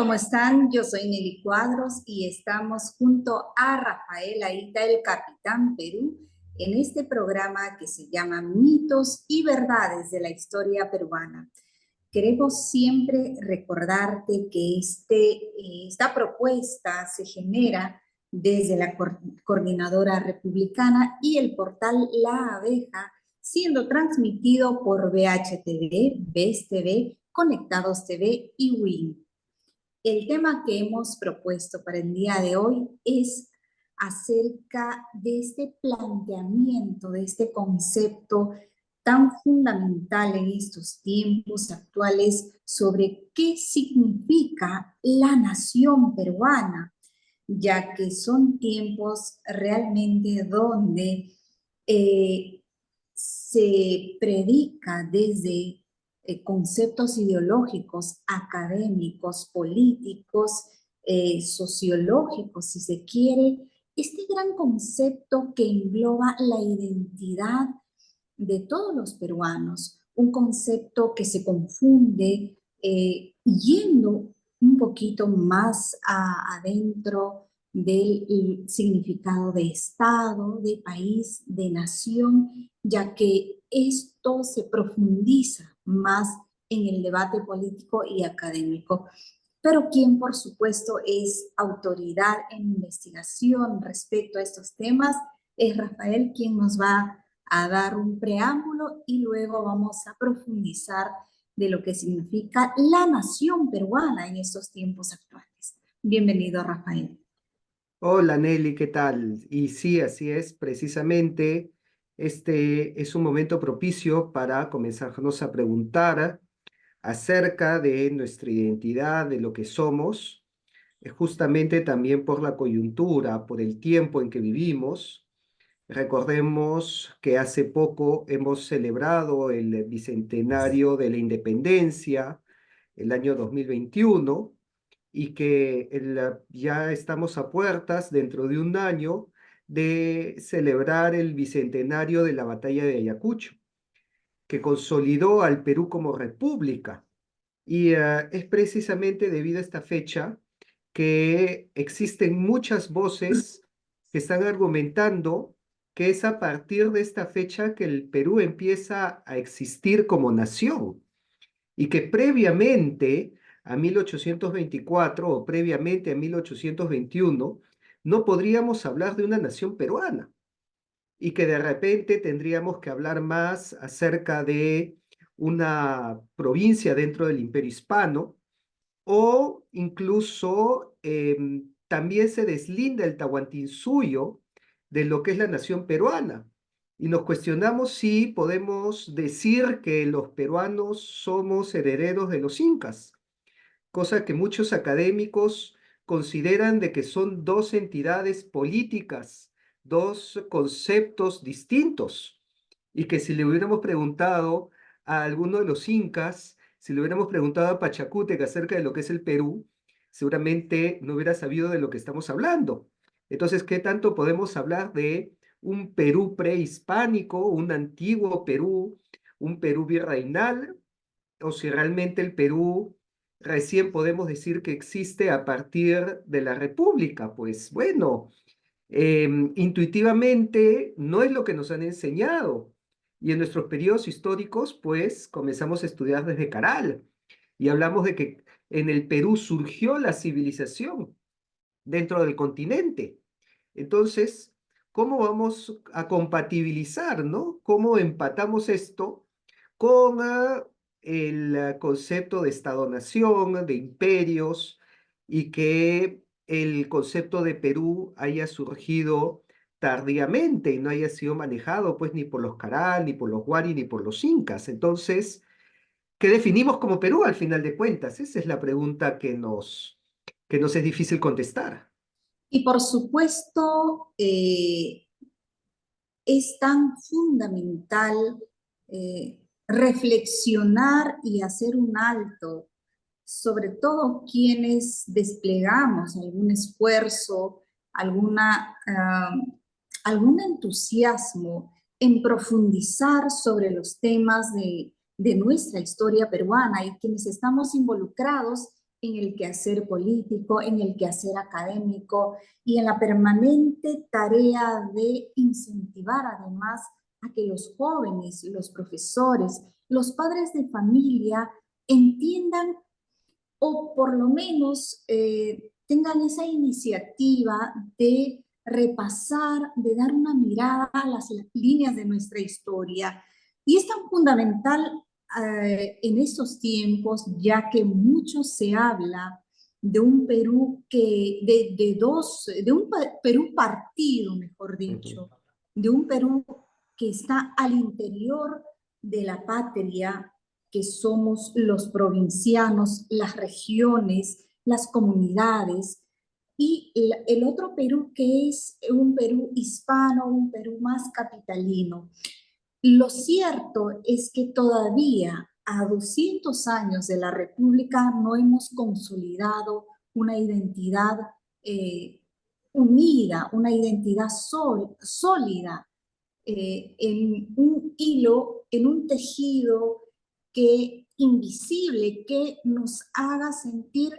¿Cómo están? Yo soy Nelly Cuadros y estamos junto a Rafael Aita, el Capitán Perú, en este programa que se llama Mitos y Verdades de la Historia Peruana. Queremos siempre recordarte que esta propuesta se genera desde la Coordinadora Republicana y el portal La Abeja, siendo transmitido por VHTV, VES TV, Conectados TV y WIN. El tema que hemos propuesto para el día de hoy es acerca de este planteamiento, de este concepto tan fundamental en estos tiempos actuales sobre qué significa la nación peruana, ya que son tiempos realmente donde se predica desde conceptos ideológicos, académicos, políticos, sociológicos, si se quiere, este gran concepto que engloba la identidad de todos los peruanos, un concepto que se confunde yendo un poquito más adentro del significado de Estado, de país, de nación, ya que esto se profundiza más en el debate político y académico. Pero quien, por supuesto, es autoridad en investigación respecto a estos temas es Rafael, quien nos va a dar un preámbulo y luego vamos a profundizar de lo que significa la nación peruana en estos tiempos actuales. Bienvenido, Rafael. Hola Nelly, ¿qué tal? Y sí, así es, precisamente este es un momento propicio para comenzarnos a preguntar acerca de nuestra identidad, de lo que somos, justamente también por la coyuntura, por el tiempo en que vivimos. Recordemos que hace poco hemos celebrado el bicentenario de la independencia, el año 2021 y que ya estamos a puertas dentro de un año de celebrar el bicentenario de la batalla de Ayacucho, que consolidó al Perú como república. Y es precisamente debido a esta fecha que existen muchas voces que están argumentando que es a partir de esta fecha que el Perú empieza a existir como nación y que previamente a 1824 o previamente a 1821 no podríamos hablar de una nación peruana y que de repente tendríamos que hablar más acerca de una provincia dentro del Imperio Hispano o incluso también se deslinda el Tahuantinsuyo de lo que es la nación peruana. Y nos cuestionamos si podemos decir que los peruanos somos herederos de los incas, cosa que muchos académicos consideran de que son dos entidades políticas, dos conceptos distintos, y que si le hubiéramos preguntado a alguno de los incas, si le hubiéramos preguntado a Pachacútec acerca de lo que es el Perú, seguramente no hubiera sabido de lo que estamos hablando. Entonces, ¿qué tanto podemos hablar de un Perú prehispánico, un antiguo Perú, un Perú virreinal, o si realmente el Perú recién podemos decir que existe a partir de la República? Pues bueno, intuitivamente no es lo que nos han enseñado. Y en nuestros periodos históricos, pues comenzamos a estudiar desde Caral y hablamos de que en el Perú surgió la civilización dentro del continente. Entonces, ¿cómo vamos a compatibilizar, ¿no? ¿Cómo empatamos esto con el concepto de Estado-nación, de imperios, y que el concepto de Perú haya surgido tardíamente y no haya sido manejado pues ni por los Caral, ni por los Huari, ni por los Incas? Entonces, ¿qué definimos como Perú al final de cuentas? Esa es la pregunta que nos es difícil contestar. Y por supuesto, es tan fundamental reflexionar y hacer un alto, sobre todo quienes desplegamos algún esfuerzo, algún entusiasmo en profundizar sobre los temas de nuestra historia peruana y quienes estamos involucrados en el quehacer político, en el quehacer académico y en la permanente tarea de incentivar además a que los jóvenes, los profesores, los padres de familia entiendan o por lo menos tengan esa iniciativa de repasar, de dar una mirada a las líneas de nuestra historia. Y es tan fundamental en estos tiempos, ya que mucho se habla de un Perú de un Perú partido, mejor Ujú. dicho, de un Perú que está al interior de la patria, que somos los provincianos, las regiones, las comunidades, y el otro Perú que es un Perú hispano, un Perú más capitalino. Lo cierto es que todavía a 200 años de la República no hemos consolidado una identidad unida, una identidad sólida, en un hilo, en un tejido que invisible, que nos haga sentir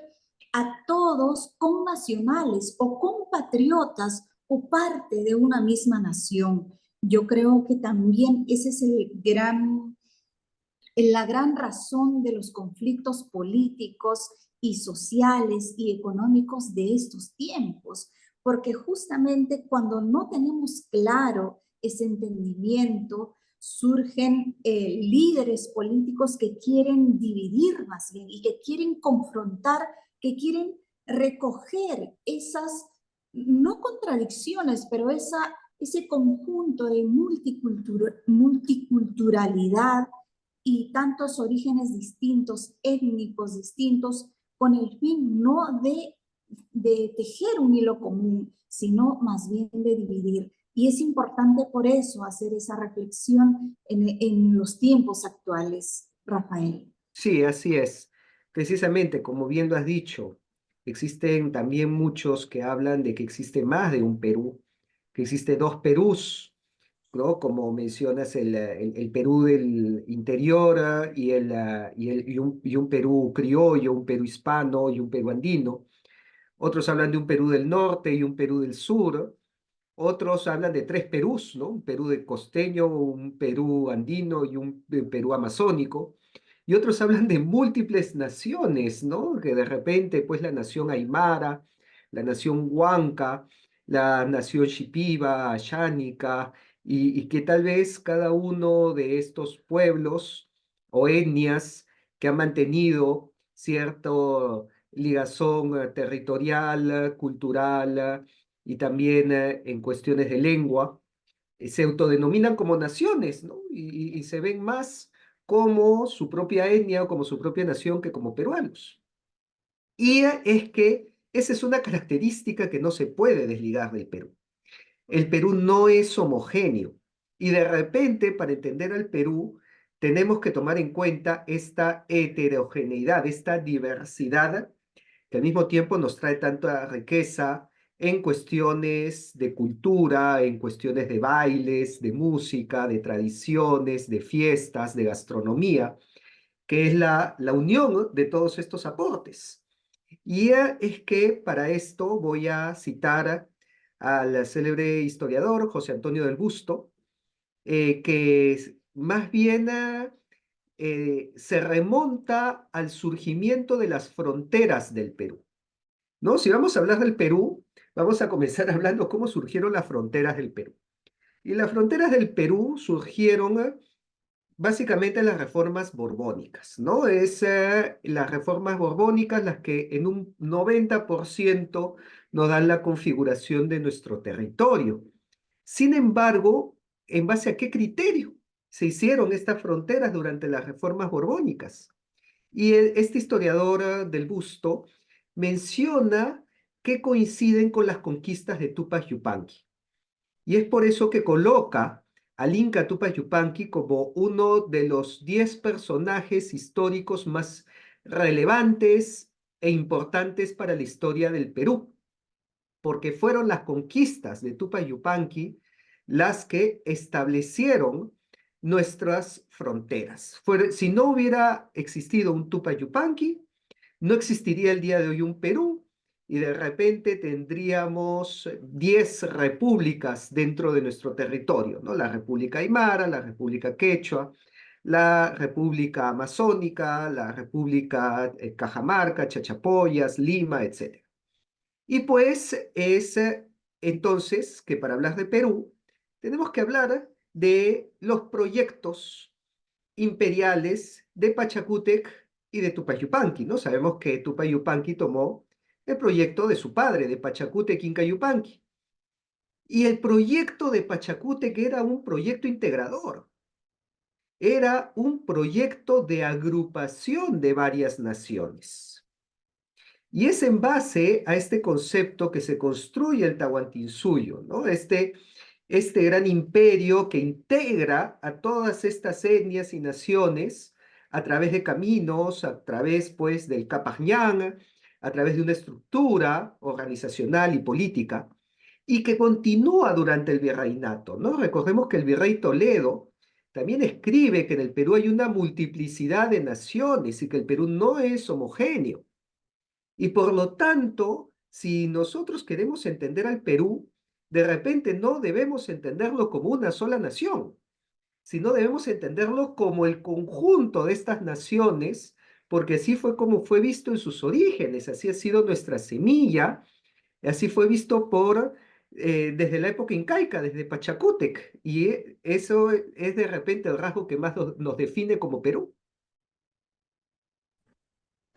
a todos connacionales o compatriotas o parte de una misma nación. Yo creo que también ese es la gran razón de los conflictos políticos y sociales y económicos de estos tiempos, porque justamente cuando no tenemos claro ese entendimiento, surgen líderes políticos que quieren dividir más bien y que quieren confrontar, que quieren recoger esas, no contradicciones, pero ese conjunto de multiculturalidad y tantos orígenes distintos, étnicos distintos, con el fin no de tejer un hilo común, sino más bien de dividir. Y es importante por eso hacer esa reflexión en los tiempos actuales, Rafael. Sí, así es. Precisamente, como bien lo has dicho, existen también muchos que hablan de que existe más de un Perú, que existe dos Perús, ¿no? Como mencionas el Perú del interior y un Perú criollo, un Perú hispano y un Perú andino. Otros hablan de un Perú del norte y un Perú del sur. Otros hablan de tres Perús, ¿no? Un Perú de costeño, un Perú andino y un Perú amazónico. Y otros hablan de múltiples naciones, ¿no? Que de repente, pues la nación Aymara, la nación Huanca, la nación Shipiba, Ayánica, y que tal vez cada uno de estos pueblos o etnias que han mantenido cierto ligazón territorial, cultural, y también en cuestiones de lengua, se autodenominan como naciones, ¿no? Y se ven más como su propia etnia o como su propia nación que como peruanos. Y es que esa es una característica que no se puede desligar del Perú. El Perú no es homogéneo y de repente para entender al Perú tenemos que tomar en cuenta esta heterogeneidad, esta diversidad que al mismo tiempo nos trae tanta riqueza en cuestiones de cultura, en cuestiones de bailes, de música, de tradiciones, de fiestas, de gastronomía, que es la unión de todos estos aportes. Y es que para esto voy a citar al célebre historiador José Antonio del Busto, que más bien se remonta al surgimiento de las fronteras del Perú. ¿No? Si vamos a hablar del Perú, vamos a comenzar hablando cómo surgieron las fronteras del Perú. Y las fronteras del Perú surgieron básicamente en las reformas borbónicas, ¿no? Es las reformas borbónicas las que en un 90% nos dan la configuración de nuestro territorio. Sin embargo, ¿en base a qué criterio se hicieron estas fronteras durante las reformas borbónicas? Y este historiador del Busto menciona que coinciden con las conquistas de Tupac Yupanqui. Y es por eso que coloca al Inca Tupac Yupanqui como uno de los 10 personajes históricos más relevantes e importantes para la historia del Perú, porque fueron las conquistas de Tupac Yupanqui las que establecieron nuestras fronteras. Si no hubiera existido un Tupac Yupanqui, no existiría el día de hoy un Perú y de repente tendríamos 10 repúblicas dentro de nuestro territorio, ¿no? La República Aymara, la República Quechua, la República Amazónica, la República Cajamarca, Chachapoyas, Lima, etc. Y pues es entonces que para hablar de Perú tenemos que hablar de los proyectos imperiales de Pachacútec y de Tupac Yupanqui, ¿no? Sabemos que Tupac Yupanqui tomó el proyecto de su padre, de Pachacútec Inca Yupanqui. Y el proyecto de Pachacútec era un proyecto integrador, era un proyecto de agrupación de varias naciones. Y es en base a este concepto que se construye el Tahuantinsuyo, ¿no? Este gran imperio que integra a todas estas etnias y naciones a través de caminos, a través, pues, del Capañán, a través de una estructura organizacional y política, y que continúa durante el virreinato, ¿no? Recordemos que el virrey Toledo también escribe que en el Perú hay una multiplicidad de naciones y que el Perú no es homogéneo. Y por lo tanto, si nosotros queremos entender al Perú, de repente no debemos entenderlo como una sola nación, sino debemos entenderlo como el conjunto de estas naciones, porque así fue como fue visto en sus orígenes, así ha sido nuestra semilla, así fue visto desde la época incaica, desde Pachacútec, y eso es de repente el rasgo que más nos define como Perú.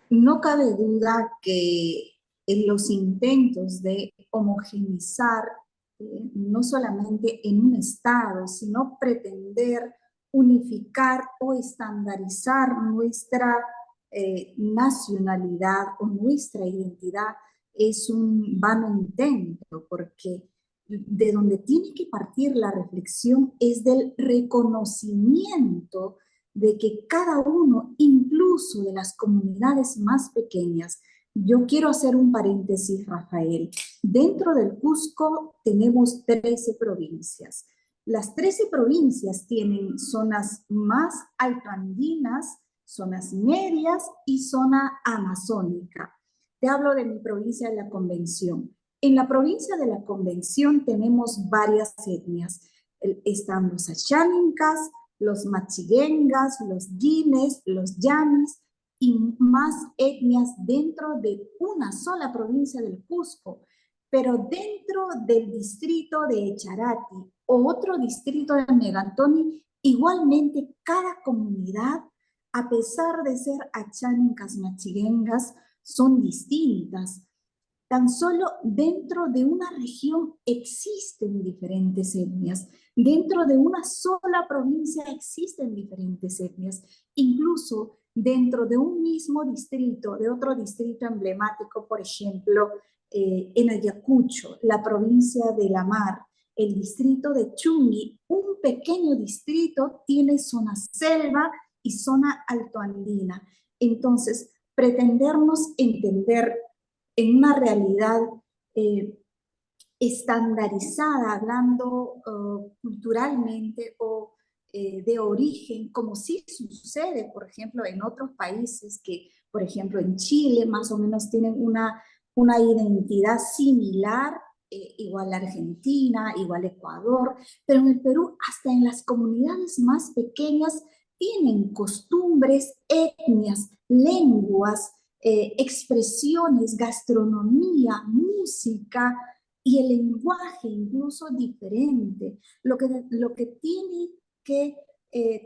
No cabe duda que en los intentos de homogeneizar, no solamente en un estado, sino pretender unificar o estandarizar nuestra nacionalidad o nuestra identidad, es un vano intento, porque de donde tiene que partir la reflexión es del reconocimiento de que cada uno, incluso de las comunidades más pequeñas, yo quiero hacer un paréntesis, Rafael. Dentro del Cusco tenemos 13 provincias. Las 13 provincias tienen zonas más altoandinas, zonas medias y zona amazónica. Te hablo de mi provincia de la Convención. En la provincia de la Convención tenemos varias etnias. Están los achánincas, los machiguengas, los guines, los yamis y más etnias dentro de una sola provincia del Cusco, pero dentro del distrito de Echarati o otro distrito de Megantoni, igualmente cada comunidad, a pesar de ser achánicas, machiguengas, son distintas. Tan solo dentro de una región existen diferentes etnias. Dentro de una sola provincia existen diferentes etnias. Incluso dentro de un mismo distrito, de otro distrito emblemático, por ejemplo, en Ayacucho, la provincia de La Mar, el distrito de Chungui, un pequeño distrito tiene zona selva y zona altoandina. Entonces, pretendernos entender en una realidad eh, estandarizada, hablando culturalmente o de origen, como sí sucede, por ejemplo, en otros países que, por ejemplo, en Chile más o menos tienen una identidad similar, igual Argentina, igual Ecuador, pero en el Perú, hasta en las comunidades más pequeñas, tienen costumbres, etnias, lenguas, expresiones, gastronomía, música y el lenguaje incluso diferente. Lo que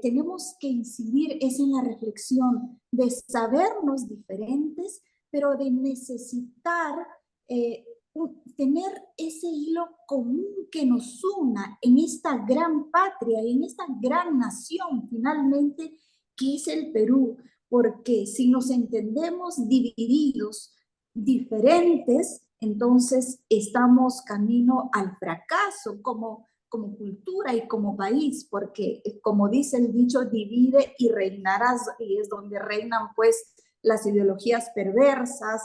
tenemos que incidir es en la reflexión de sabernos diferentes, pero de necesitar eh, tener ese hilo común que nos una en esta gran patria y en esta gran nación finalmente que es el Perú, porque si nos entendemos divididos, diferentes, entonces estamos camino al fracaso como cultura y como país, porque como dice el dicho, divide y reinarás, y es donde reinan pues las ideologías perversas,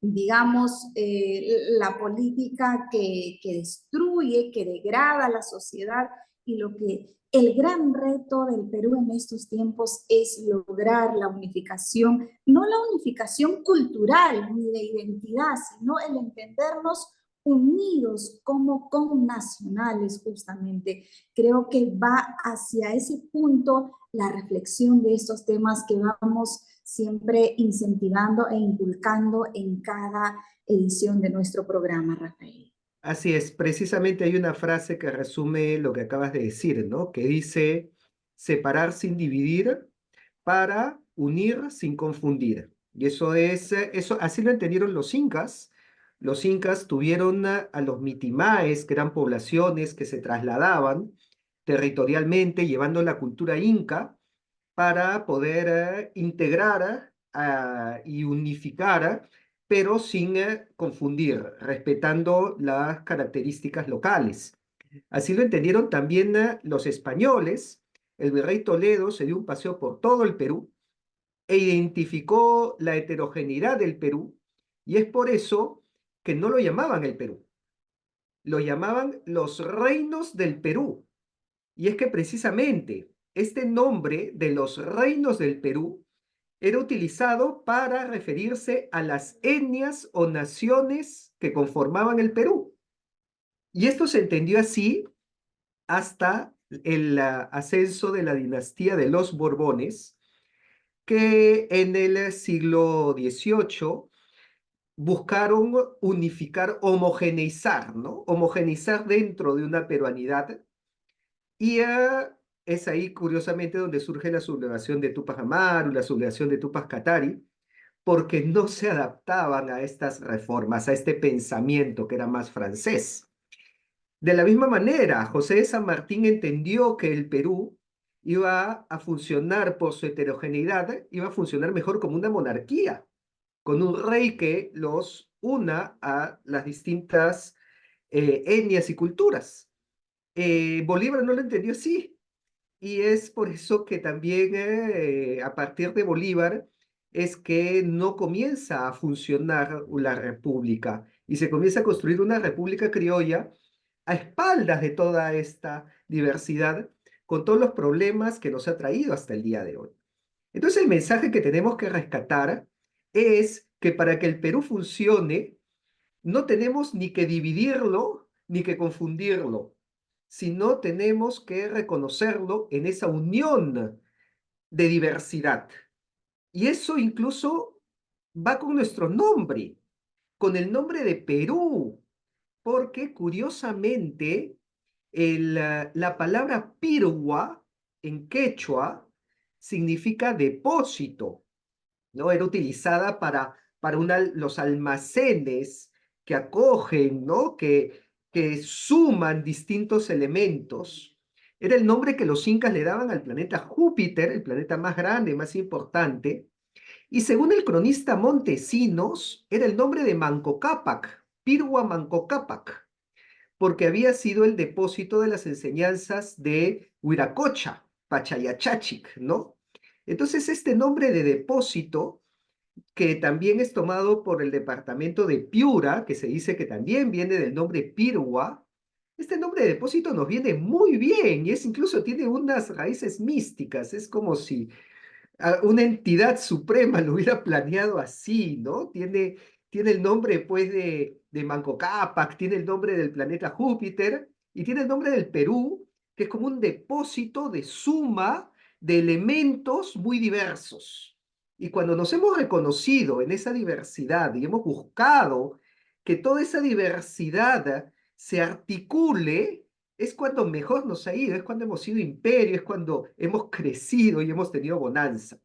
digamos, la política que destruye, que degrada la sociedad y lo que el gran reto del Perú en estos tiempos es lograr la unificación, no la unificación cultural ni de identidad, sino el entendernos unidos como connacionales justamente. Creo que va hacia ese punto la reflexión de estos temas que vamos siempre incentivando e inculcando en cada edición de nuestro programa, Rafael. Así es, precisamente hay una frase que resume lo que acabas de decir, ¿no? Que dice, separar sin dividir para unir sin confundir. Y eso es, eso, así lo entendieron los incas. Los incas tuvieron a los mitimaes, que eran poblaciones que se trasladaban territorialmente, llevando la cultura inca para poder integrar y unificar, pero sin confundir, respetando las características locales. Así lo entendieron también los españoles. El virrey Toledo se dio un paseo por todo el Perú e identificó la heterogeneidad del Perú, y es por eso que no lo llamaban el Perú, lo llamaban los reinos del Perú. Y es que precisamente este nombre de los reinos del Perú era utilizado para referirse a las etnias o naciones que conformaban el Perú. Y esto se entendió así hasta el ascenso de la dinastía de los Borbones, que en el siglo XVIII buscaron unificar, homogeneizar, ¿no? Homogeneizar dentro de una peruanidad. Y es ahí, curiosamente, donde surge la sublevación de Tupac Amaru, la sublevación de Tupac Katari, porque no se adaptaban a estas reformas, a este pensamiento que era más francés. De la misma manera, José de San Martín entendió que el Perú iba a funcionar por su heterogeneidad, iba a funcionar mejor como una monarquía, con un rey que los una a las distintas etnias y culturas. Bolívar no lo entendió así, y es por eso que también a partir de Bolívar es que no comienza a funcionar la república y se comienza a construir una república criolla a espaldas de toda esta diversidad, con todos los problemas que nos ha traído hasta el día de hoy. Entonces el mensaje que tenemos que rescatar es que para que el Perú funcione, no tenemos ni que dividirlo ni que confundirlo, sino tenemos que reconocerlo en esa unión de diversidad. Y eso incluso va con nuestro nombre, con el nombre de Perú, porque curiosamente la palabra pirua en quechua significa depósito, ¿no? Era utilizada para los almacenes que acogen, ¿no? Que suman distintos elementos. Era el nombre que los incas le daban al planeta Júpiter, el planeta más grande, más importante. Y según el cronista Montesinos, era el nombre de Manco Cápac, Pirua Manco Cápac, porque había sido el depósito de las enseñanzas de Huiracocha, Pachayachachic, ¿no? Entonces, este nombre de depósito, que también es tomado por el departamento de Piura, que se dice que también viene del nombre Pirua, este nombre de depósito nos viene muy bien y es incluso tiene unas raíces místicas, es como si una entidad suprema lo hubiera planeado así, ¿no? Tiene el nombre, pues, de Manco Cápac, tiene el nombre del planeta Júpiter y tiene el nombre del Perú, que es como un depósito de suma de elementos muy diversos. Y cuando nos hemos reconocido en esa diversidad y hemos buscado que toda esa diversidad se articule, es cuando mejor nos ha ido, es cuando hemos sido imperio, es cuando hemos crecido y hemos tenido bonanza.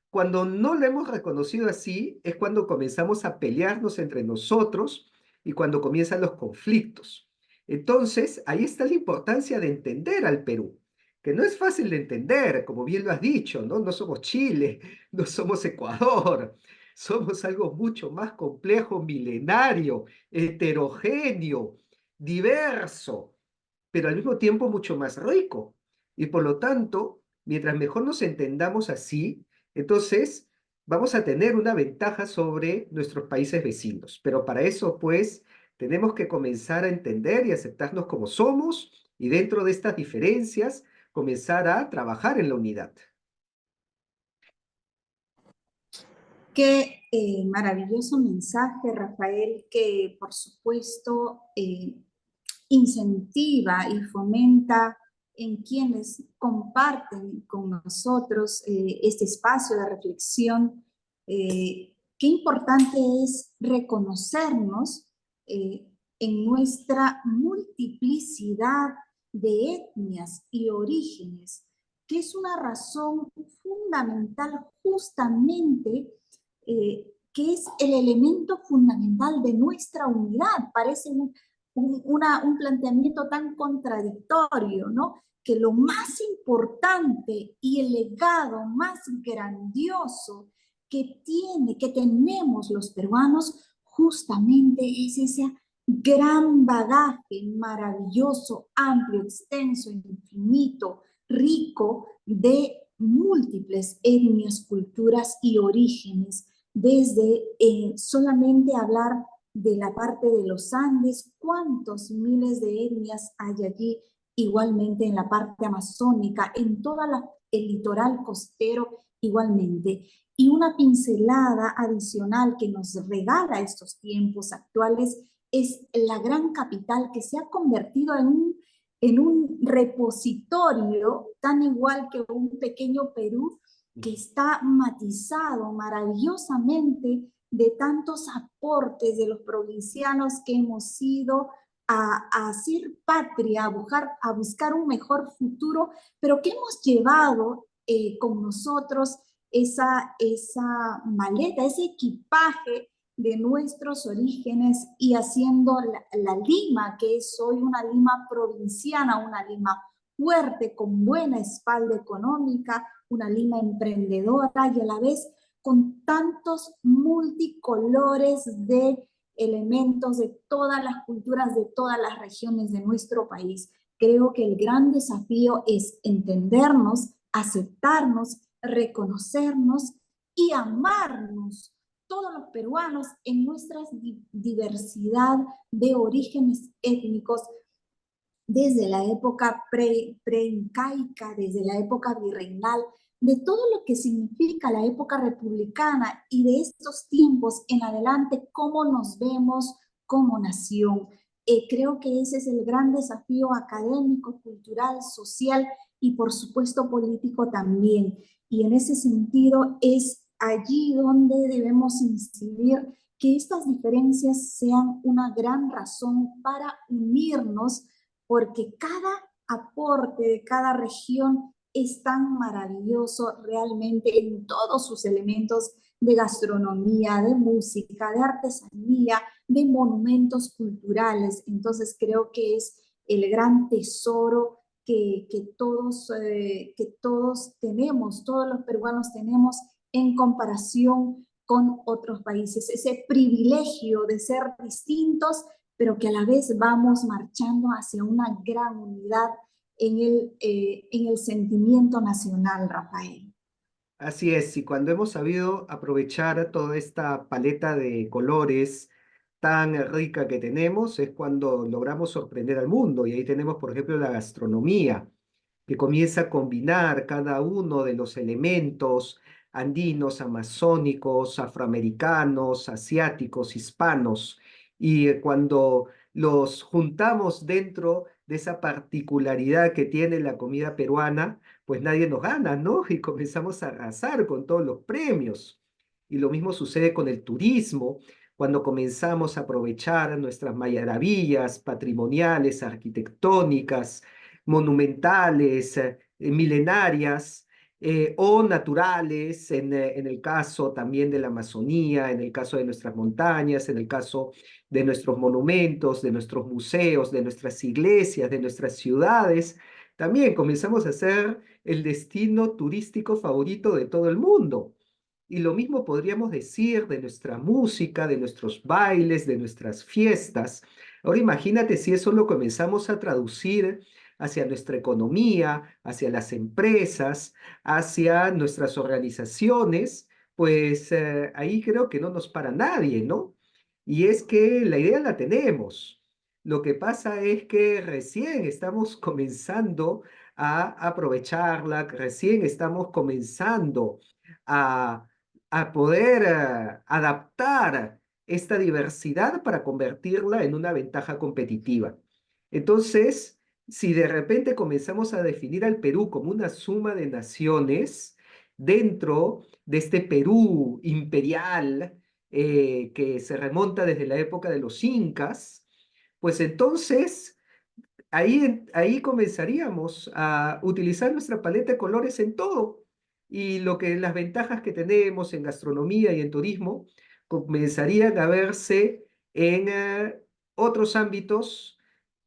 Cuando no lo hemos reconocido así, es cuando comenzamos a pelearnos entre nosotros y cuando comienzan los conflictos. Entonces, ahí está la importancia de entender al Perú, que no es fácil de entender, como bien lo has dicho, ¿no? No somos Chile, no somos Ecuador, somos algo mucho más complejo, milenario, heterogéneo, diverso, pero al mismo tiempo mucho más rico. Y por lo tanto, mientras mejor nos entendamos así, entonces vamos a tener una ventaja sobre nuestros países vecinos. Pero para eso, pues, tenemos que comenzar a entender y aceptarnos como somos y dentro de estas diferencias comenzar a trabajar en la unidad. Qué maravilloso mensaje, Rafael, que por supuesto incentiva y fomenta en quienes comparten con nosotros este espacio de reflexión. Qué importante es reconocernos eh, en nuestra multiplicidad de etnias y orígenes, que es una razón fundamental justamente, que es el elemento fundamental de nuestra unidad. Parece un planteamiento tan contradictorio, ¿no? Que lo más importante y el legado más grandioso que tenemos los peruanos, justamente es ese gran bagaje maravilloso, amplio, extenso, infinito, rico de múltiples etnias, culturas y orígenes, desde solamente hablar de la parte de los Andes, cuántos miles de etnias hay allí, igualmente en la parte amazónica, en todo el litoral costero, igualmente. Y una pincelada adicional que nos regala estos tiempos actuales es la gran capital que se ha convertido en un repositorio tan igual que un pequeño Perú que está matizado maravillosamente de tantos aportes de los provincianos que hemos ido a hacer patria, a buscar un mejor futuro, pero que hemos llevado con nosotros esa maleta, ese equipaje de nuestros orígenes y haciendo la Lima, que es hoy una Lima provinciana, una Lima fuerte, con buena espalda económica, una Lima emprendedora y a la vez con tantos multicolores de elementos de todas las culturas, de todas las regiones de nuestro país. Creo que el gran desafío es entendernos, aceptarnos, reconocernos y amarnos, todos los peruanos, en nuestra diversidad de orígenes étnicos, desde la época pre-incaica, desde la época virreinal, de todo lo que significa la época republicana y de estos tiempos en adelante, cómo nos vemos como nación. Creo que ese es el gran desafío académico, cultural, social y por supuesto político también. Y en ese sentido es allí donde debemos incidir, que estas diferencias sean una gran razón para unirnos, porque cada aporte de cada región es tan maravilloso realmente en todos sus elementos de gastronomía, de música, de artesanía, de monumentos culturales. Entonces creo que es el gran tesoro que todos tenemos, todos los peruanos tenemos en comparación con otros países. Ese privilegio de ser distintos, pero que a la vez vamos marchando hacia una gran unidad en el sentimiento nacional, Rafael. Así es, y cuando hemos sabido aprovechar toda esta paleta de colores tan rica que tenemos, es cuando logramos sorprender al mundo. Y ahí tenemos, por ejemplo, la gastronomía, que comienza a combinar cada uno de los elementos andinos, amazónicos, afroamericanos, asiáticos, hispanos. Y cuando los juntamos dentro de esa particularidad que tiene la comida peruana, pues nadie nos gana, ¿no? Y comenzamos a arrasar con todos los premios. Y lo mismo sucede con el turismo, cuando comenzamos a aprovechar nuestras maravillas patrimoniales, arquitectónicas, monumentales, milenarias, o naturales, en el caso también de la Amazonía, en el caso de nuestras montañas, en el caso de nuestros monumentos, de nuestros museos, de nuestras iglesias, de nuestras ciudades. También comenzamos a ser el destino turístico favorito de todo el mundo. Y lo mismo podríamos decir de nuestra música, de nuestros bailes, de nuestras fiestas. Ahora imagínate si eso lo comenzamos a traducir hacia nuestra economía, hacia las empresas, hacia nuestras organizaciones, pues ahí creo que no nos para nadie, ¿no? Y es que la idea la tenemos. Lo que pasa es que recién estamos comenzando a aprovecharla, recién estamos comenzando a, a poder adaptar esta diversidad para convertirla en una ventaja competitiva. Entonces, si de repente comenzamos a definir al Perú como una suma de naciones dentro de este Perú imperial que se remonta desde la época de los incas, pues entonces ahí comenzaríamos a utilizar nuestra paleta de colores en todo. Y las ventajas que tenemos en gastronomía y en turismo comenzarían a verse en otros ámbitos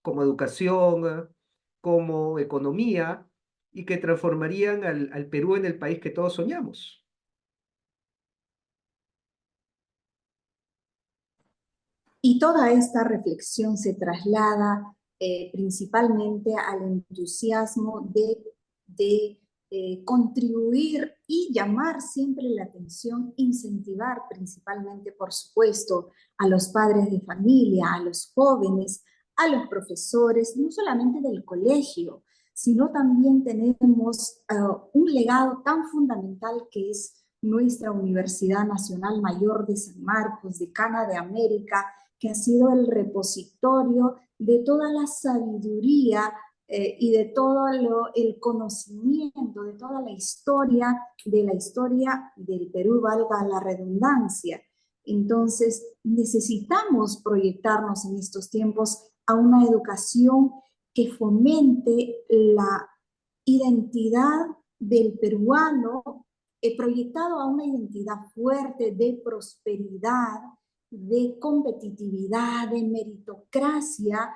como educación, como economía, y que transformarían al Perú en el país que todos soñamos. Y toda esta reflexión se traslada principalmente al entusiasmo de contribuir y llamar siempre la atención, incentivar principalmente, por supuesto, a los padres de familia, a los jóvenes, a los profesores, no solamente del colegio, sino también tenemos un legado tan fundamental que es nuestra Universidad Nacional Mayor de San Marcos, decana de América, que ha sido el repositorio de toda la sabiduría y de todo el conocimiento, de toda la historia del Perú, valga la redundancia. Entonces, necesitamos proyectarnos en estos tiempos a una educación que fomente la identidad del peruano, proyectado a una identidad fuerte de prosperidad, de competitividad, de meritocracia,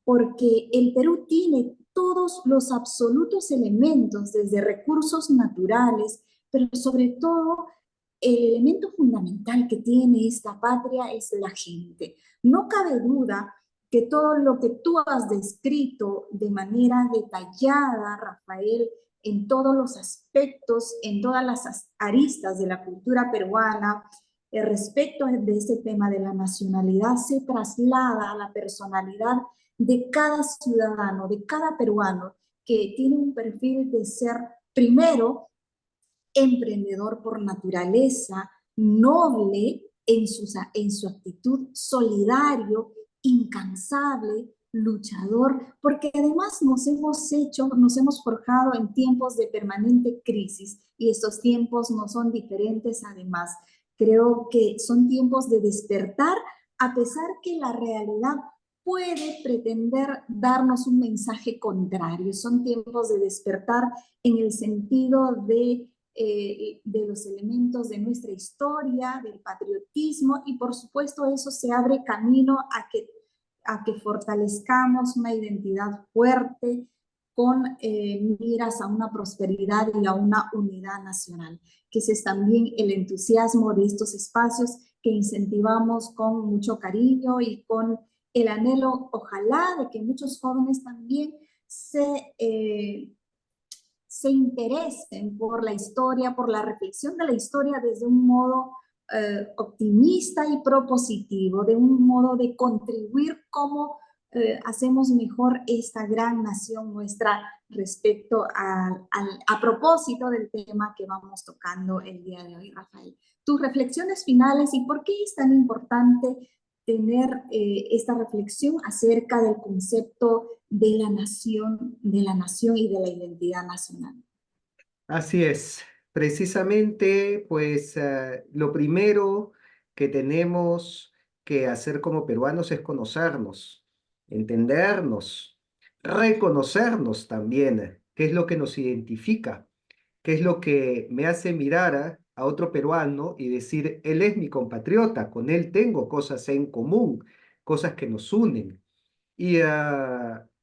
porque el Perú tiene todos los absolutos elementos, desde recursos naturales, pero sobre todo el elemento fundamental que tiene esta patria es la gente. No cabe duda que todo lo que tú has descrito de manera detallada, Rafael, en todos los aspectos, en todas las aristas de la cultura peruana, respecto de este tema de la nacionalidad, se traslada a la personalidad de cada ciudadano, de cada peruano, que tiene un perfil de ser, primero, emprendedor por naturaleza, noble en su actitud, solidario, incansable, luchador, porque además nos hemos forjado en tiempos de permanente crisis y estos tiempos no son diferentes además. Creo que son tiempos de despertar a pesar que la realidad puede pretender darnos un mensaje contrario. Son tiempos de despertar en el sentido de los elementos de nuestra historia, del patriotismo, y por supuesto eso se abre camino a que fortalezcamos una identidad fuerte con miras a una prosperidad y a una unidad nacional, que ese es también el entusiasmo de estos espacios que incentivamos con mucho cariño y con el anhelo, ojalá, de que muchos jóvenes también se interesen por la historia, por la reflexión de la historia desde un modo optimista y propositivo, de un modo de contribuir cómo hacemos mejor esta gran nación nuestra respecto a propósito del tema que vamos tocando el día de hoy, Rafael. Tus reflexiones finales y por qué es tan importante tener esta reflexión acerca del concepto de la nación y de la identidad nacional. Así es, precisamente, pues lo primero que tenemos que hacer como peruanos es conocernos, entendernos, reconocernos también, qué es lo que nos identifica, qué es lo que me hace mirar a otro peruano y decir, él es mi compatriota, con él tengo cosas en común, cosas que nos unen. Y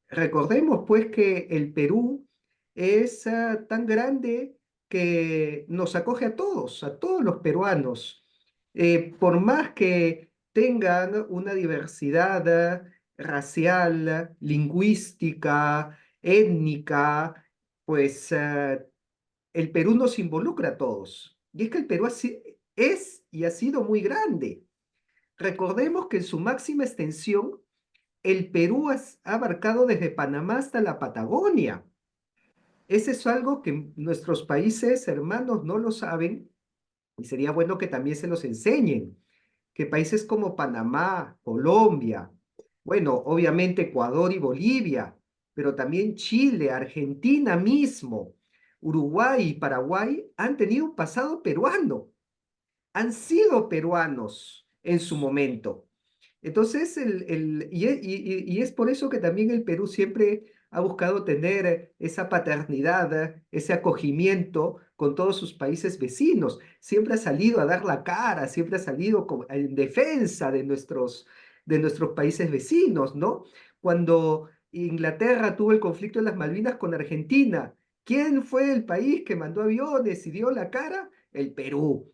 recordemos pues que el Perú es tan grande que nos acoge a todos los peruanos. Por más que tengan una diversidad racial, lingüística, étnica, pues el Perú nos involucra a todos. Y es que el Perú es y ha sido muy grande. Recordemos que en su máxima extensión el Perú ha abarcado desde Panamá hasta la Patagonia. Ese es algo que nuestros países hermanos no lo saben y sería bueno que también se los enseñen, que países como Panamá, Colombia, bueno, obviamente Ecuador y Bolivia, pero también Chile, Argentina mismo, Uruguay y Paraguay han tenido un pasado peruano, han sido peruanos en su momento. Entonces, y es por eso que también el Perú siempre ha buscado tener esa paternidad, ese acogimiento con todos sus países vecinos. Siempre ha salido a dar la cara, siempre ha salido en defensa de nuestros países vecinos, ¿no? Cuando Inglaterra tuvo el conflicto de las Malvinas con Argentina, ¿quién fue el país que mandó aviones y dio la cara? El Perú.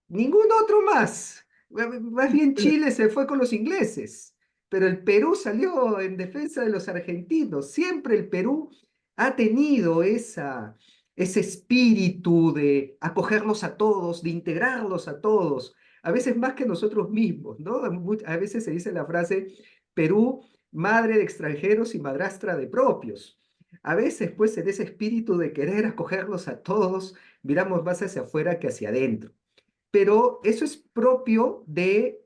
Ningún otro más. Más bien Chile se fue con los ingleses, pero el Perú salió en defensa de los argentinos. Siempre el Perú ha tenido ese espíritu de acogerlos a todos, de integrarlos a todos, a veces más que nosotros mismos, ¿no? A veces se dice la frase, Perú, madre de extranjeros y madrastra de propios. A veces, pues, en ese espíritu de querer acogerlos a todos, miramos más hacia afuera que hacia adentro, pero eso es propio de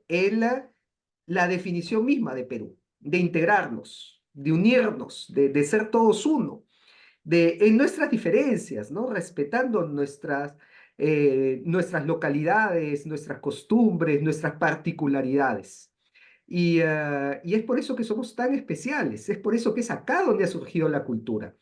la definición misma de Perú, de integrarnos, de unirnos, de ser todos uno, en nuestras diferencias, ¿no? Respetando nuestras localidades, nuestras costumbres, nuestras particularidades. Y es por eso que somos tan especiales, es por eso que es acá donde ha surgido la cultura.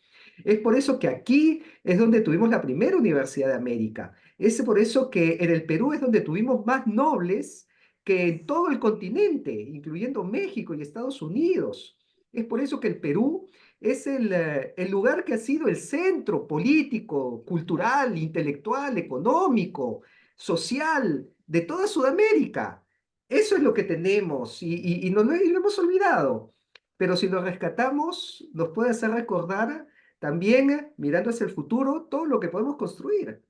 Es por eso que aquí es donde tuvimos la primera Universidad de América. Es por eso que en el Perú es donde tuvimos más nobles que en todo el continente, incluyendo México y Estados Unidos. Es por eso que el Perú es el lugar que ha sido el centro político, cultural, intelectual, económico, social de toda Sudamérica. Eso es lo que tenemos y lo hemos olvidado. Pero si lo rescatamos, nos puede hacer recordar también, mirando hacia el futuro, todo lo que podemos construir.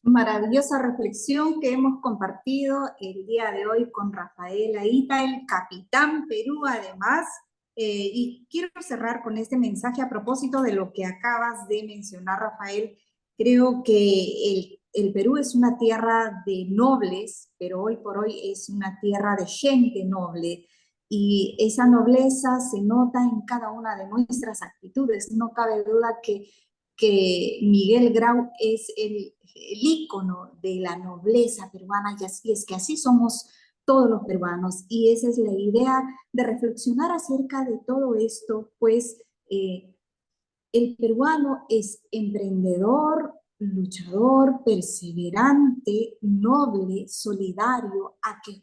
Maravillosa reflexión que hemos compartido el día de hoy con Rafael Aita, el capitán Perú, además. Y quiero cerrar con este mensaje a propósito de lo que acabas de mencionar, Rafael. Creo que el Perú es una tierra de nobles, pero hoy por hoy es una tierra de gente noble. Y esa nobleza se nota en cada una de nuestras actitudes. No cabe duda que Miguel Grau es el ícono de la nobleza peruana, y así es que así somos todos los peruanos, y esa es la idea de reflexionar acerca de todo esto, pues el peruano es emprendedor, luchador, perseverante, noble, solidario,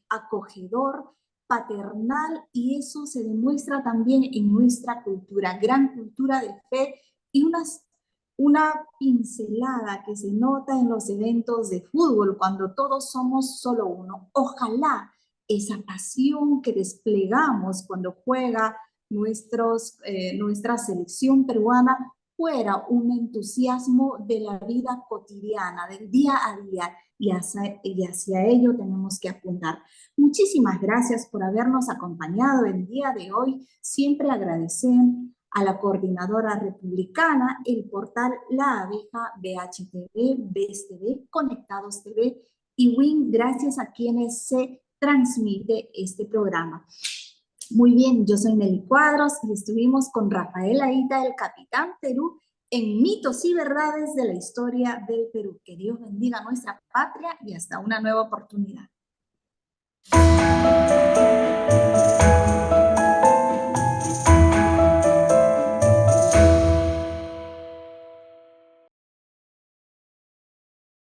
acogedor, paternal, y eso se demuestra también en nuestra cultura, gran cultura de fe y una pincelada que se nota en los eventos de fútbol cuando todos somos solo uno. Ojalá esa pasión que desplegamos cuando juega nuestra selección peruana fuera un entusiasmo de la vida cotidiana, del día a día, y hacia ello tenemos que apuntar. Muchísimas gracias por habernos acompañado el día de hoy. Siempre agradecen a la coordinadora republicana, el portal La Abeja, BHTV, BES TV, Conectados TV y WIN, gracias a quienes se transmite este programa. Muy bien, yo soy Nelly Cuadros y estuvimos con Rafael Aita, el capitán Perú, en Mitos y Verdades de la Historia del Perú. Que Dios bendiga nuestra patria y hasta una nueva oportunidad.